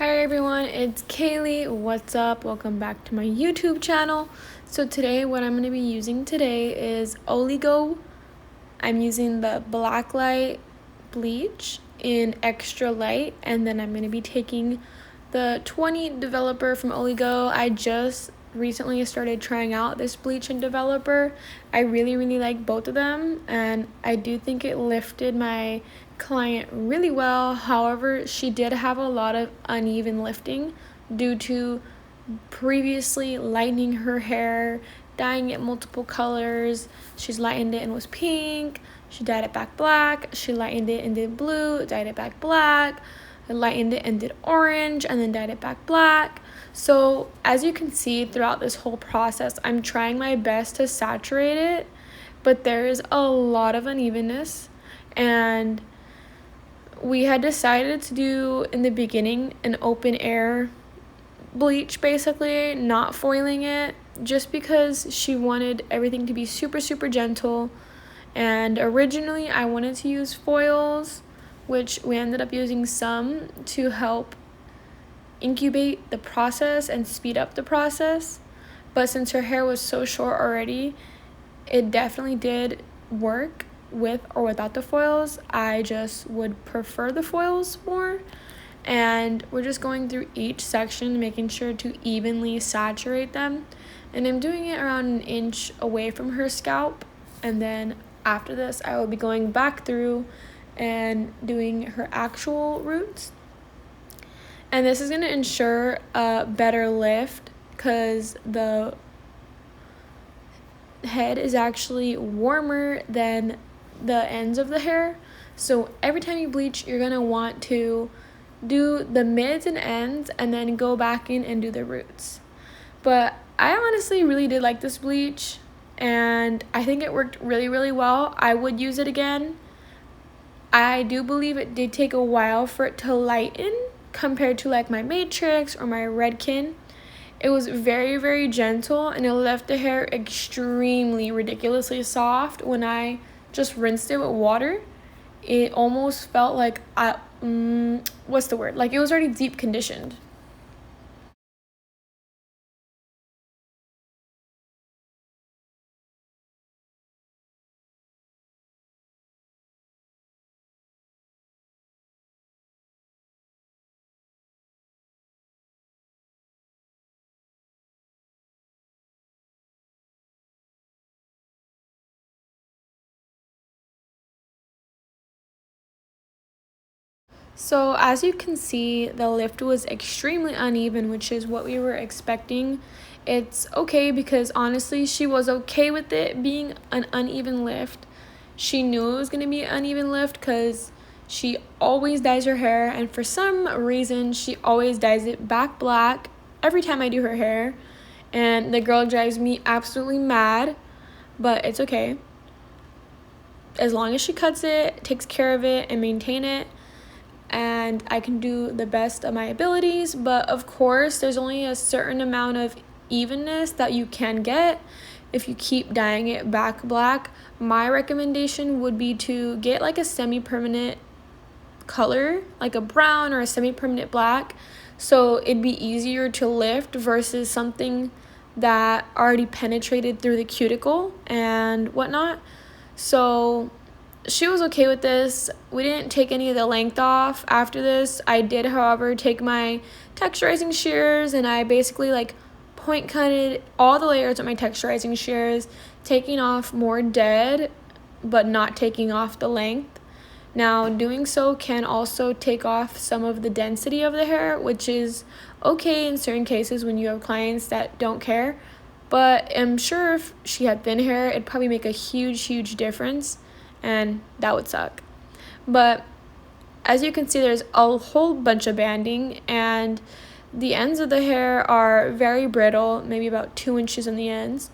Hi everyone, it's Kaylee. What's up? Welcome back to my YouTube channel. So today what I'm going to be using today is Oligo. I'm using the black light bleach in extra light, and then I'm going to be taking the 20 developer from Oligo. I just recently started trying out this bleach and developer. I really like both of them, and I do think it lifted my client really well. However, she did have a lot of uneven lifting due to previously lightening her hair, dyeing it multiple colors. She's lightened it and was pink. She dyed it back black. She lightened it and did blue, dyed it back black. I lightened it and did orange, and then dyed it back black. So as you can see throughout this whole process, I'm trying my best to saturate it, but there is a lot of unevenness. And we had decided to do in the beginning an open air bleach, basically not foiling it, just because she wanted everything to be super gentle. And originally I wanted to use foils, which we ended up using some to help incubate the process and speed up the process. But since her hair was so short already, it definitely did work with or without the foils. I just would prefer the foils more. And we're just going through each section, making sure to evenly saturate them. And I'm doing it around an inch away from her scalp. And then after this, I will be going back through and doing her actual roots. And this is going to ensure a better lift because the head is actually warmer than the ends of the hair. So every time you bleach, you're going to want to do the mids and ends and then go back in and do the roots. But I honestly really did like this bleach, and I think it worked really well. I would use it again. I do believe it did take a while for it to lighten compared to like my Matrix or my Redken. It was very gentle, and it left the hair extremely ridiculously soft. When I just rinsed it with water, it almost felt like what's the word? Like it was already deep conditioned. So as you can see, the lift was extremely uneven, which is what we were expecting. It's okay because honestly, she was okay with it being an uneven lift. She knew it was going to be an uneven lift because she always dyes her hair, and for some reason, she always dyes it back black every time I do her hair. And the girl drives me absolutely mad, but it's okay. As long as she cuts it, takes care of it, and maintain it, and I can do the best of my abilities. But of course, there's only a certain amount of evenness that you can get if you keep dyeing it back black. My recommendation would be to get like a semi-permanent color, like a brown or a semi-permanent black, so it'd be easier to lift versus something that already penetrated through the cuticle and whatnot. So she was okay with this. We didn't take any of the length off after this. I did, however, take my texturizing shears, and I basically like point cutted all the layers with my texturizing shears, taking off more dead but not taking off the length. Now, doing so can also take off some of the density of the hair, which is okay in certain cases when you have clients that don't care. But I'm sure if she had thin hair, it'd probably make a huge difference, and that would suck. But as you can see, there's a whole bunch of banding, and the ends of the hair are very brittle, maybe about 2 inches on the ends.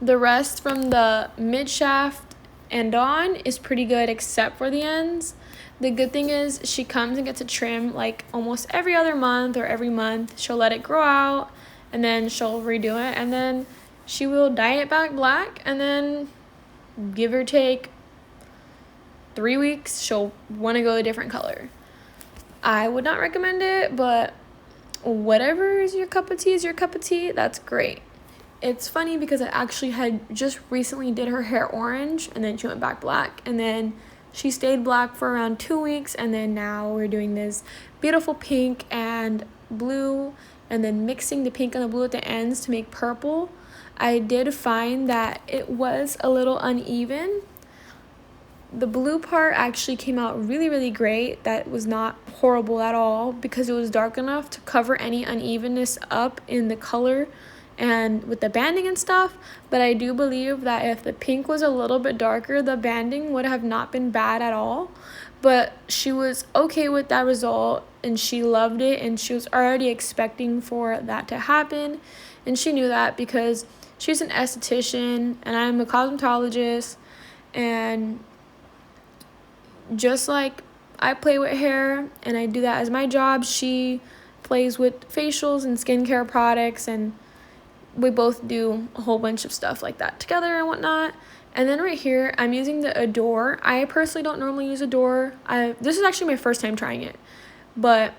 The rest from the mid shaft and on is pretty good except for the ends. The good thing is she comes and gets a trim like almost every other month or every month. She'll let it grow out, and then she'll redo it, and then she will dye it back black, and then give or take 3 weeks, she'll want to go a different color. I would not recommend it, but whatever is your cup of tea is your cup of tea. That's great. It's funny because I actually had just recently did her hair orange, and then she went back black, and then she stayed black for around 2 weeks, and then now we're doing this beautiful pink and blue, and then mixing the pink and the blue at the ends to make purple. I did find that it was a little uneven. The blue part actually came out really, really great. That was not horrible at all because it was dark enough to cover any unevenness up in the color and with the banding and stuff. But I do believe that if the pink was a little bit darker, the banding would have not been bad at all. But she was okay with that result, and she loved it, and she was already expecting for that to happen. And she knew that because she's an esthetician and I'm a cosmetologist, and just like I play with hair and I do that as my job, she plays with facials and skincare products, and we both do a whole bunch of stuff like that together and whatnot. And then right here, I'm using the Adore. I personally don't normally use Adore. This is actually my first time trying it, but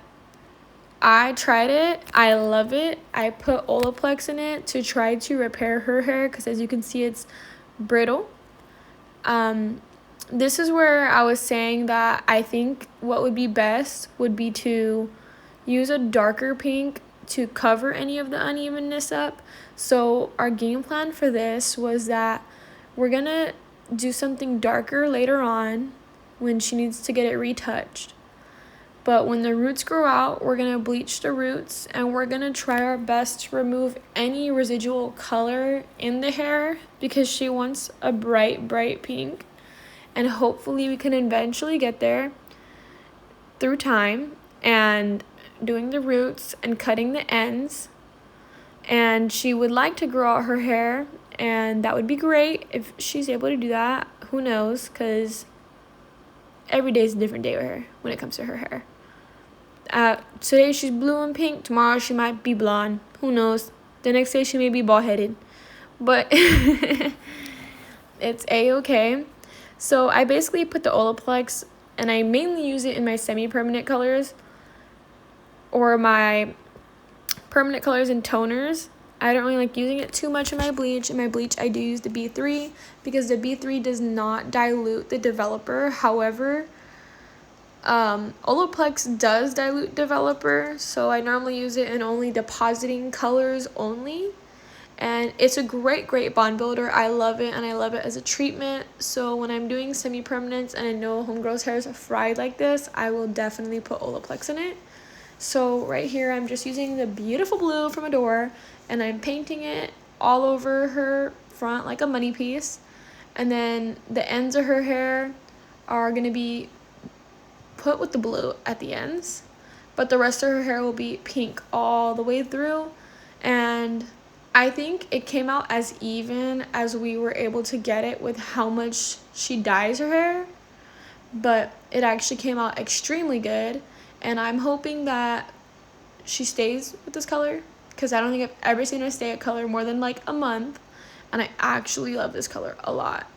I tried it. I love it. I put Olaplex in it to try to repair her hair because, as you can see, it's brittle. This is where I was saying that I think what would be best would be to use a darker pink to cover any of the unevenness up. So our game plan for this was that we're going to do something darker later on when she needs to get it retouched. But when the roots grow out, we're going to bleach the roots, and we're going to try our best to remove any residual color in the hair because she wants a bright, bright pink. And hopefully we can eventually get there through time and doing the roots and cutting the ends. And she would like to grow out her hair, and that would be great if she's able to do that. Who knows, because every day is a different day with her when it comes to her hair. Today she's blue and pink. Tomorrow she might be blonde. Who knows? The next day she may be bald-headed. But it's A-okay. So I basically put the Olaplex, and I mainly use it in my semi-permanent colors or my permanent colors and toners. I don't really like using it too much in my bleach. In my bleach, I do use the B3 because the B3 does not dilute the developer. However, Olaplex does dilute developer, so I normally use it in only depositing colors only. And it's a great, great bond builder. I love it, and I love it as a treatment. So when I'm doing semi-permanents and I know homegirl's hair is fried like this, I will definitely put Olaplex in it. So right here, I'm just using the beautiful blue from Adore, and I'm painting it all over her front like a money piece. And then the ends of her hair are going to be put with the blue at the ends, but the rest of her hair will be pink all the way through. And I think it came out as even as we were able to get it with how much she dyes her hair, but it actually came out extremely good, and I'm hoping that she stays with this color because I don't think I've ever seen her stay a color more than like a month, and I actually love this color a lot.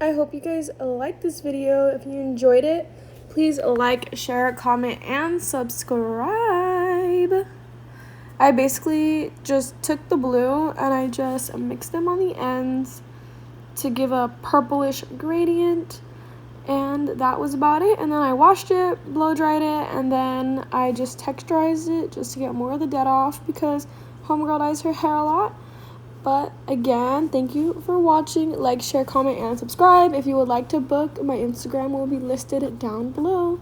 I hope you guys liked this video. If you enjoyed it, please like, share, comment, and subscribe. I basically just took the blue and I just mixed them on the ends to give a purplish gradient, and that was about it. And then I washed it, blow dried it, and then I just texturized it just to get more of the dead off because homegirl dyes her hair a lot. But again, thank you for watching. Like, share, comment, and subscribe. If you would like to book, my Instagram will be listed down below.